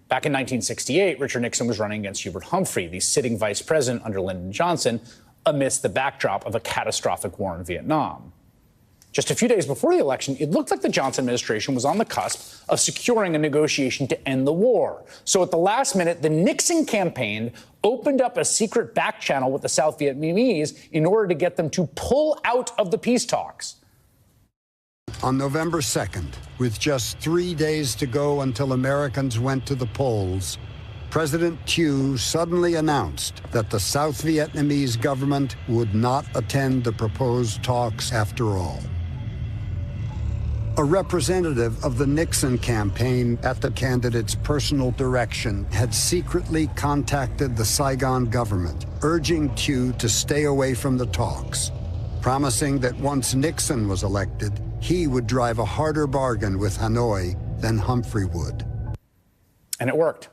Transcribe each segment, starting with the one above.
Back in 1968, Richard Nixon was running against Hubert Humphrey, the sitting vice president under Lyndon Johnson, amidst the backdrop of a catastrophic war in Vietnam. Just a few days before the election, it looked like the Johnson administration was on the cusp of securing a negotiation to end the war. So at the last minute, the Nixon campaign opened up a secret back channel with the South Vietnamese in order to get them to pull out of the peace talks. On November 2nd, with just 3 days to go until Americans went to the polls, President Thieu suddenly announced that the South Vietnamese government would not attend the proposed talks after all. A representative of the Nixon campaign, at the candidate's personal direction, had secretly contacted the Saigon government, urging Thieu to stay away from the talks, promising that once Nixon was elected, he would drive a harder bargain with Hanoi than Humphrey would. And it worked.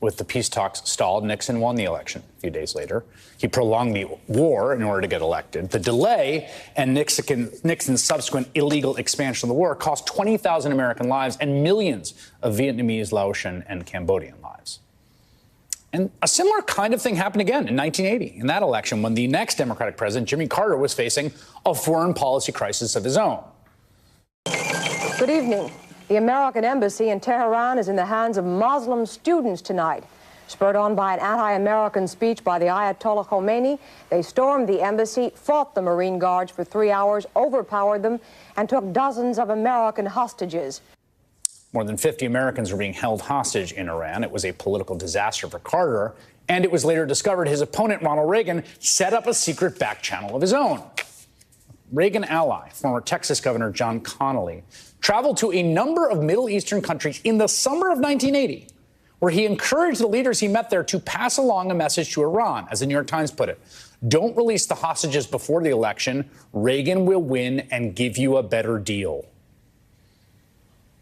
With the peace talks stalled, Nixon won the election a few days later. He prolonged the war in order to get elected. The delay and Nixon's subsequent illegal expansion of the war cost 20,000 American lives and millions of Vietnamese, Laotian, and Cambodian lives. And a similar kind of thing happened again in 1980, in that election, when the next Democratic president, Jimmy Carter, was facing a foreign policy crisis of his own. Good evening. The American embassy in Tehran is in the hands of Muslim students tonight. Spurred on by an anti-American speech by the Ayatollah Khomeini, they stormed the embassy, fought the Marine Guards for 3 hours, overpowered them, and took dozens of American hostages. More than 50 Americans were being held hostage in Iran. It was a political disaster for Carter, and it was later discovered his opponent, Ronald Reagan, set up a secret back channel of his own. Reagan ally, former Texas Governor John Connally, traveled to a number of Middle Eastern countries in the summer of 1980, where he encouraged the leaders he met there to pass along a message to Iran, as the New York Times put it. Don't release the hostages before the election. Reagan will win and give you a better deal.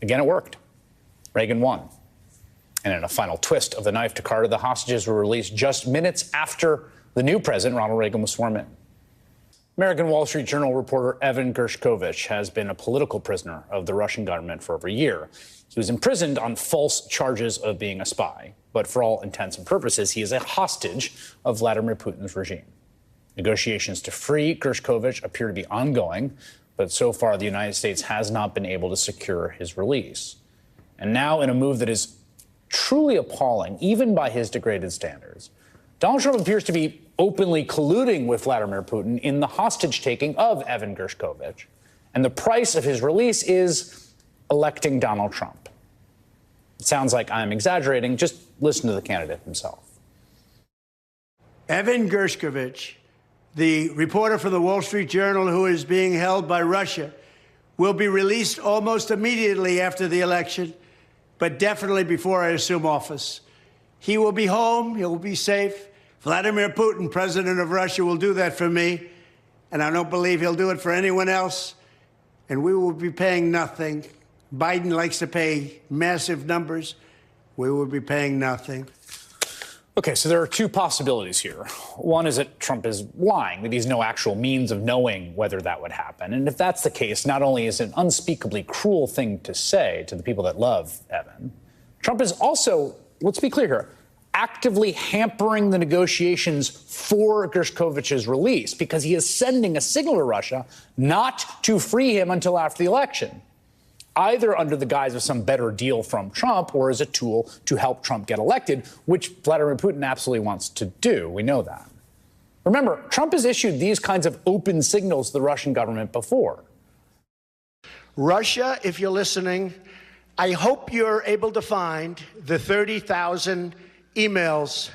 Again, it worked. Reagan won. And in a final twist of the knife to Carter, the hostages were released just minutes after the new president, Ronald Reagan, was sworn in. American Wall Street Journal reporter Evan Gershkovich has been a political prisoner of the Russian government for over a year. He was imprisoned on false charges of being a spy, but for all intents and purposes, he is a hostage of Vladimir Putin's regime. Negotiations to free Gershkovich appear to be ongoing, but so far the United States has not been able to secure his release. And now, in a move that is truly appalling, even by his degraded standards, Donald Trump appears to be openly colluding with Vladimir Putin in the hostage-taking of Evan Gershkovich. And the price of his release is electing Donald Trump. It sounds like I'm exaggerating. Just listen to the candidate himself. Evan Gershkovich, the reporter from the Wall Street Journal who is being held by Russia, will be released almost immediately after the election, but definitely before I assume office. He will be home. He will be safe. Vladimir Putin, president of Russia, will do that for me, and I don't believe he'll do it for anyone else, and we will be paying nothing. Biden likes to pay massive numbers. We will be paying nothing. Okay, so there are two possibilities here. One is that Trump is lying, that he's no actual means of knowing whether that would happen. And if that's the case, not only is it an unspeakably cruel thing to say to the people that love Evan, Trump is also, let's be clear here, actively hampering the negotiations for Gershkovich's release because he is sending a signal to Russia not to free him until after the election, either under the guise of some better deal from Trump or as a tool to help Trump get elected, which Vladimir Putin absolutely wants to do. We know that. Remember, Trump has issued these kinds of open signals to the Russian government before. Russia, if you're listening, I hope you're able to find the 30,000 emails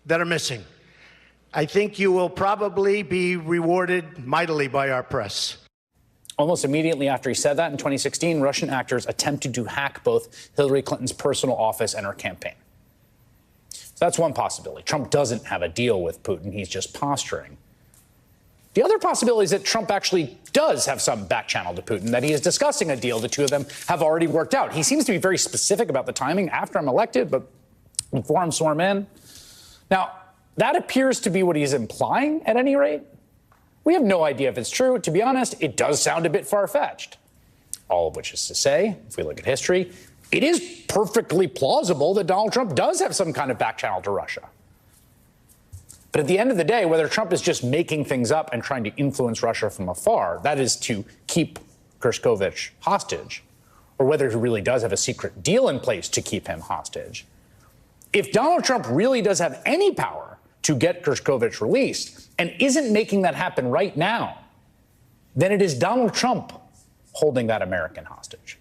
that are missing. I think you will probably be rewarded mightily by our press. Almost immediately after he said that in 2016, Russian actors attempted to hack both Hillary Clinton's personal office and her campaign. So that's one possibility. Trump doesn't have a deal with Putin. He's just posturing. The other possibility is that Trump actually does have some back channel to Putin, that he is discussing a deal the two of them have already worked out. He seems to be very specific about the timing after I'm elected, but before I'm sworn in. Now, that appears to be what he's implying at any rate. We have no idea if it's true. To be honest, it does sound a bit far-fetched. All of which is to say, if we look at history, it is perfectly plausible that Donald Trump does have some kind of back channel to Russia. But at the end of the day, whether Trump is just making things up and trying to influence Russia from afar, that is to keep Gershkovich hostage, or whether he really does have a secret deal in place to keep him hostage, if Donald Trump really does have any power to get Gershkovich released and isn't making that happen right now, then it is Donald Trump holding that American hostage.